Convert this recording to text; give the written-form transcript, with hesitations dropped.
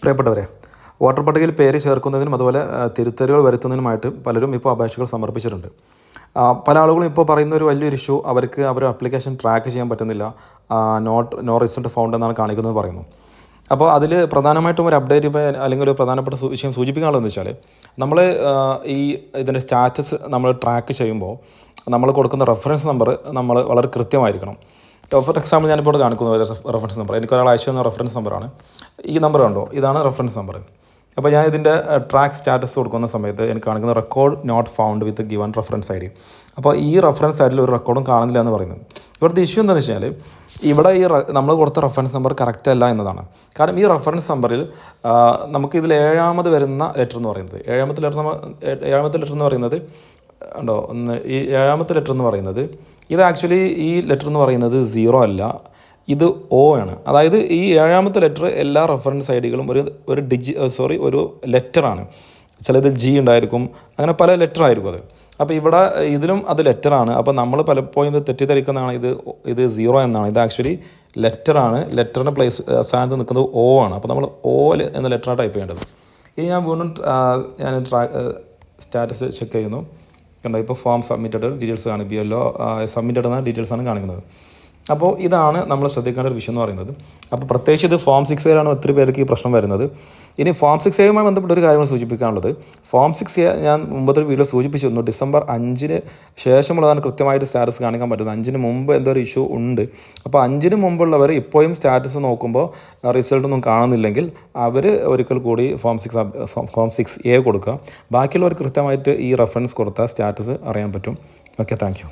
പ്രിയപ്പെട്ടവരെ, വോട്ടർ പട്ടികയിൽ പേര് ചേർക്കുന്നതിനും അതുപോലെ തിരുത്തലുകൾ വരുത്തുന്നതിനുമായിട്ട് പലരും ഇപ്പോൾ അപേക്ഷകൾ സമർപ്പിച്ചിട്ടുണ്ട്. പല ആളുകളും ഇപ്പോൾ പറയുന്ന ഒരു വലിയൊരു ഇഷ്യൂ, അവരുടെ ആപ്ലിക്കേഷൻ ട്രാക്ക് ചെയ്യാൻ പറ്റുന്നില്ല, നോ റിസൾട്ട് ഫൗണ്ട് എന്നാണ് കാണിക്കുന്നത് പറയുന്നു. അപ്പോൾ അതിൽ പ്രധാനമായിട്ടും ഒരു അപ്ഡേറ്റ് അല്ലെങ്കിൽ ഒരു പ്രധാനപ്പെട്ട വിഷയം സൂചിപ്പിക്കാനുള്ളതെന്ന് വെച്ചാൽ, നമ്മൾ ഇതിൻ്റെ സ്റ്റാറ്റസ് നമ്മൾ ട്രാക്ക് ചെയ്യുമ്പോൾ നമ്മൾ കൊടുക്കുന്ന റെഫറൻസ് നമ്പർ നമ്മൾ വളരെ കൃത്യമായിരിക്കണം. ഫോർ എക്സാമ്പിൾ ഞാനിപ്പോൾ കാണിക്കുന്ന ഒരു റെഫറൻസ് നമ്പർ, എനിക്കൊരാൾ അയച്ചു തന്ന റെഫറൻസ് നമ്പറാണ്. ഈ നമ്പർ കണ്ടോ, ഇതാണ് റെഫറൻസ് നമ്പർ. അപ്പോൾ ഞാൻ ഇതിൻ്റെ ട്രാക്ക് സ്റ്റാറ്റസ് കൊടുക്കുന്ന സമയത്ത് എനിക്ക് കാണിക്കുന്ന record not found with given reference I D. അപ്പോൾ ഈ റെഫറൻസ് ഐ ഡിയിൽ ഒരു റെക്കോർഡും കാണുന്നില്ല എന്ന് പറയുന്നത്. ഇവിടുത്തെ ഇഷ്യൂ എന്താണെന്ന് വെച്ചാൽ, ഇവിടെ നമ്മൾ കൊടുത്ത റെഫറൻസ് നമ്പർ കറക്റ്റ് അല്ല എന്നതാണ്. കാരണം ഈ റെഫറൻസ് നമ്പറിൽ നമുക്കിതിൽ ഏഴാമത് വരുന്ന ലെറ്റർ എന്ന് പറയുന്നത്, ഏഴാമത്തെ ലെറ്റർ എന്ന് പറയുന്നത് ഉണ്ടോ, ഈ ഏഴാമത്തെ ലെറ്റർ എന്ന് പറയുന്നത് ഇത് ആക്ച്വലി ഈ ലെറ്റർ എന്ന് പറയുന്നത് 0 അല്ല, ഇത് O ആണ്. അതായത് ഈ ഏഴാമത്തെ ലെറ്റർ എല്ലാ റെഫറൻസ് ഐ ഡികളും ഒരു ലെറ്ററാണ്. ചിലത് G ഉണ്ടായിരിക്കും, അങ്ങനെ പല ലെറ്റർ ആയിരിക്കും അത്. അപ്പോൾ ഇവിടെ ഇതിലും അത് ലെറ്ററാണ്. അപ്പോൾ നമ്മൾ പലപ്പോഴും ഇത് തെറ്റിദ്ധരിക്കുന്നതാണ്, ഇത് 0 എന്നാണ്. ഇത് ആക്ച്വലി ലെറ്ററാണ്. ലെറ്ററിൻ്റെ സ്ഥാനത്ത് നിൽക്കുന്നത് O ആണ്. അപ്പോൾ നമ്മൾ O എന്ന ലെറ്ററാണ് ടൈപ്പ് ചെയ്യേണ്ടത്. ഇനി ഞാൻ വീണ്ടും സ്റ്റാറ്റസ് ചെക്ക് ചെയ്യുന്നു. കണ്ടോ, ഇപ്പോൾ ഫോം സബ്മിറ്റഡ് ഡീറ്റെയിൽസ് കാണിക്കുകയല്ലോ, സബ്മിറ്റഡ് എന്ന ഡീറ്റെയിൽസാണ് കാണിക്കുന്നത്. അപ്പോൾ ഇതാണ് നമ്മൾ ശ്രദ്ധിക്കേണ്ട ഒരു വിഷയം എന്ന് പറയുന്നത്. അപ്പോൾ പ്രത്യേകിച്ച് ഇത് ഫോം 6A ഒത്തിരി പേർക്ക് ഈ പ്രശ്നം വരുന്നത്. ഇനി ഫോം 6Aയുമായി ബന്ധപ്പെട്ട ഒരു കാര്യമാണ് സൂചിപ്പിക്കാനുള്ളത്. ഫോം 6A ഞാൻ മുമ്പത്തെ വീഡിയോ സൂചിപ്പിച്ചിരുന്നു. ഡിസംബർ 5 ശേഷമുള്ളതാണ് കൃത്യമായിട്ട് സ്റ്റാറ്റസ് കാണിക്കാൻ പറ്റുന്നത്. 5 മുമ്പ് എന്തോ ഒരു ഇഷ്യൂ ഉണ്ട്. അപ്പോൾ 5 മുമ്പുള്ളവർ ഇപ്പോഴും സ്റ്റാറ്റസ് നോക്കുമ്പോൾ റിസൾട്ടൊന്നും കാണുന്നില്ലെങ്കിൽ അവർ ഒരിക്കൽ കൂടി ഫോം 6A കൊടുക്കുക. ബാക്കിയുള്ളവർ കൃത്യമായിട്ട് ഈ റെഫറൻസ് കൊടുത്താൽ സ്റ്റാറ്റസ് അറിയാൻ പറ്റും. Okay, thank you.